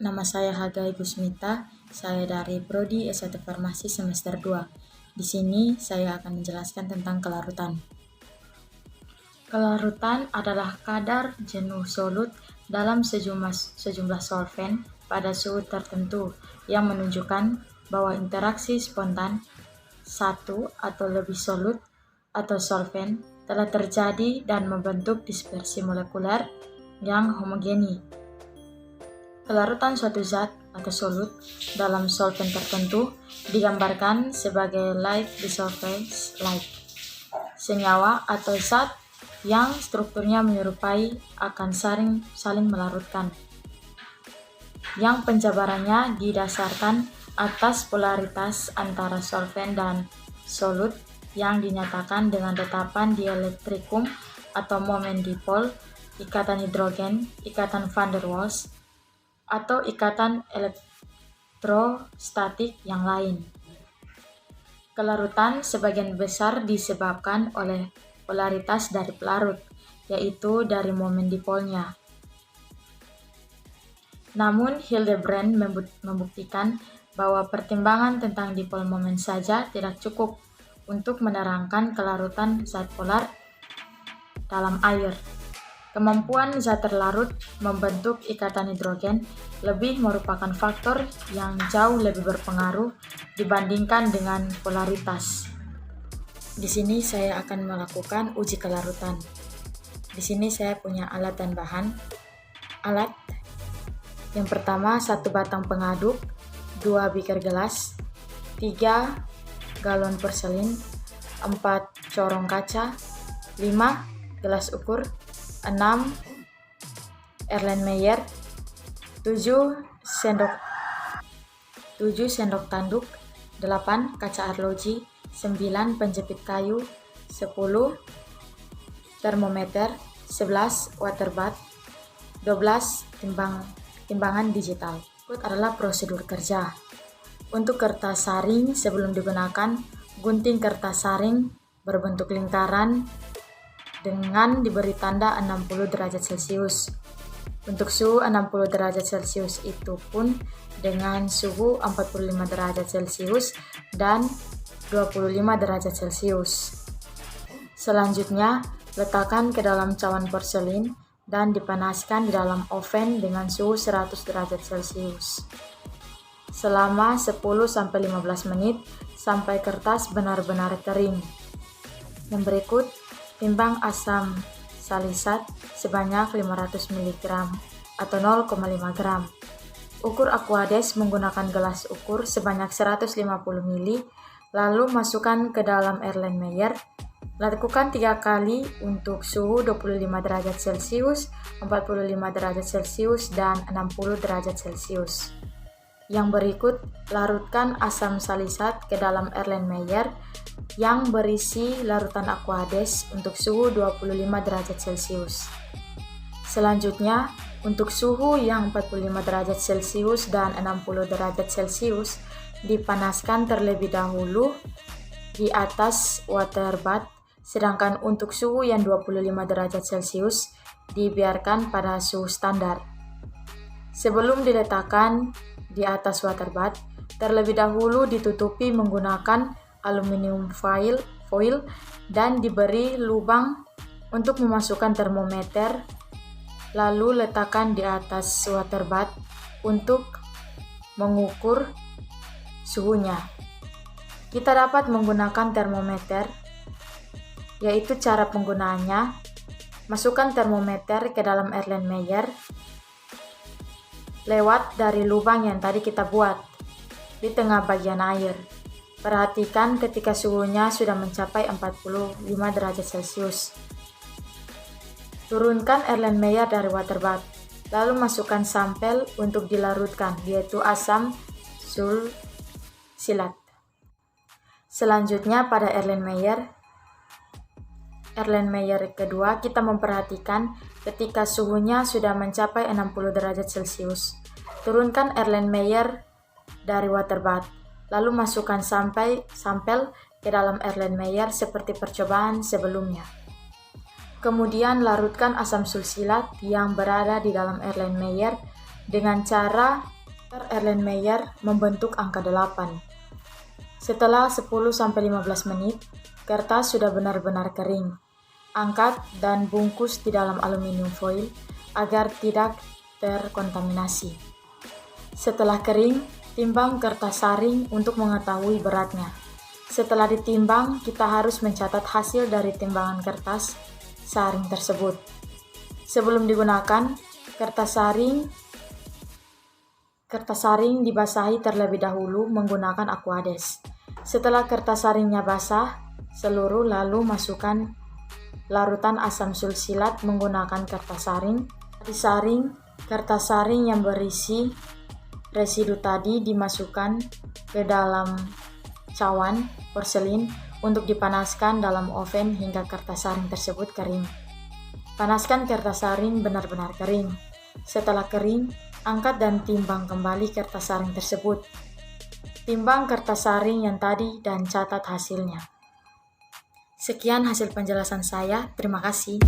Nama saya Hagai Gusmita, saya dari Prodi S1 Farmasi semester 2. Di sini saya akan menjelaskan tentang kelarutan. Kelarutan adalah kadar jenuh solut dalam sejumlah solvent pada suhu tertentu yang menunjukkan bahwa interaksi spontan satu atau lebih solut atau solvent telah terjadi dan membentuk dispersi molekuler yang homogeni. Kelarutan suatu zat atau solut dalam solvent tertentu digambarkan sebagai like dissolved like. Senyawa atau zat yang strukturnya menyerupai akan saling melarutkan, yang penjabarannya didasarkan atas polaritas antara solvent dan solut yang dinyatakan dengan tetapan dielektrikum atau momen dipol, ikatan hidrogen, ikatan van der Waals, atau ikatan elektrostatik yang lain. Kelarutan sebagian besar disebabkan oleh polaritas dari pelarut, yaitu dari momen dipolnya. Namun Hildebrand membuktikan bahwa pertimbangan tentang dipol momen saja tidak cukup untuk menerangkan kelarutan zat polar dalam air. Kemampuan zat terlarut membentuk ikatan hidrogen lebih merupakan faktor yang jauh lebih berpengaruh dibandingkan dengan polaritas. Di sini saya akan melakukan uji kelarutan. Di sini saya punya alat dan bahan. Alat yang pertama 1 batang pengaduk, 2 beaker gelas, 3 galon porselin, 4 corong kaca, 5 gelas ukur, 6 Erlenmeyer, 7 sendok tanduk, 8 kaca arloji, 9 penjepit kayu, 10 termometer, 11 water bath, 12 timbangan digital. Berikut adalah prosedur kerja. Untuk kertas saring, sebelum digunakan, gunting kertas saring berbentuk lingkaran dengan diberi tanda 60 derajat Celcius. Untuk suhu 60 derajat Celcius itu pun dengan suhu 45 derajat Celcius dan 25 derajat Celcius. Selanjutnya, letakkan ke dalam cawan porselin dan dipanaskan di dalam oven dengan suhu 100 derajat Celcius selama 10-15 menit sampai kertas benar-benar kering. Yang berikut, timbang asam salisat sebanyak 500 mg atau 0,5 gram. Ukur Aquades menggunakan gelas ukur sebanyak 150 ml, lalu masukkan ke dalam Erlenmeyer. Lakukan 3 kali untuk suhu 25 derajat Celcius, 45 derajat Celcius, dan 60 derajat Celcius. Yang berikut, larutkan asam salisat ke dalam Erlenmeyer yang berisi larutan Aquades untuk suhu 25 derajat Celcius. Selanjutnya, untuk suhu yang 45 derajat Celcius dan 60 derajat Celcius, dipanaskan terlebih dahulu di atas water bath, sedangkan untuk suhu yang 25 derajat Celcius dibiarkan pada suhu standar. Sebelum diletakkan di atas water bath, terlebih dahulu ditutupi menggunakan aluminium foil dan diberi lubang untuk memasukkan termometer, lalu letakkan di atas water bath untuk mengukur suhunya. Kita dapat menggunakan termometer, yaitu cara penggunaannya. Masukkan termometer ke dalam Erlenmeyer lewat dari lubang yang tadi kita buat di tengah bagian air. Perhatikan ketika suhunya sudah mencapai 45 derajat Celcius. Turunkan Erlenmeyer dari water bath, lalu masukkan sampel untuk dilarutkan, yaitu asam sulsilat. Selanjutnya pada Erlenmeyer kedua, kita memperhatikan ketika suhunya sudah mencapai 60 derajat Celcius. Turunkan Erlenmeyer dari water bath, lalu masukkan sampel ke dalam Erlenmeyer seperti percobaan sebelumnya. Kemudian larutkan asam sulsilat yang berada di dalam Erlenmeyer dengan cara Erlenmeyer membentuk angka 8. Setelah 10-15 menit, kertas sudah benar-benar kering. Angkat dan bungkus di dalam aluminium foil agar tidak terkontaminasi. Setelah kering, timbang kertas saring untuk mengetahui beratnya. Setelah ditimbang, kita harus mencatat hasil dari timbangan kertas saring tersebut. Sebelum digunakan, kertas saring dibasahi terlebih dahulu menggunakan Aquades. Setelah kertas saringnya basah seluruh, lalu masukkan larutan asam sulsilat menggunakan kertas saring. Disaring, kertas saring yang berisi residu tadi dimasukkan ke dalam cawan porselin untuk dipanaskan dalam oven hingga kertas saring tersebut kering. Panaskan kertas saring benar-benar kering. Setelah kering, angkat dan timbang kembali kertas saring tersebut. Timbang kertas saring yang tadi dan catat hasilnya. Sekian hasil penjelasan saya. Terima kasih.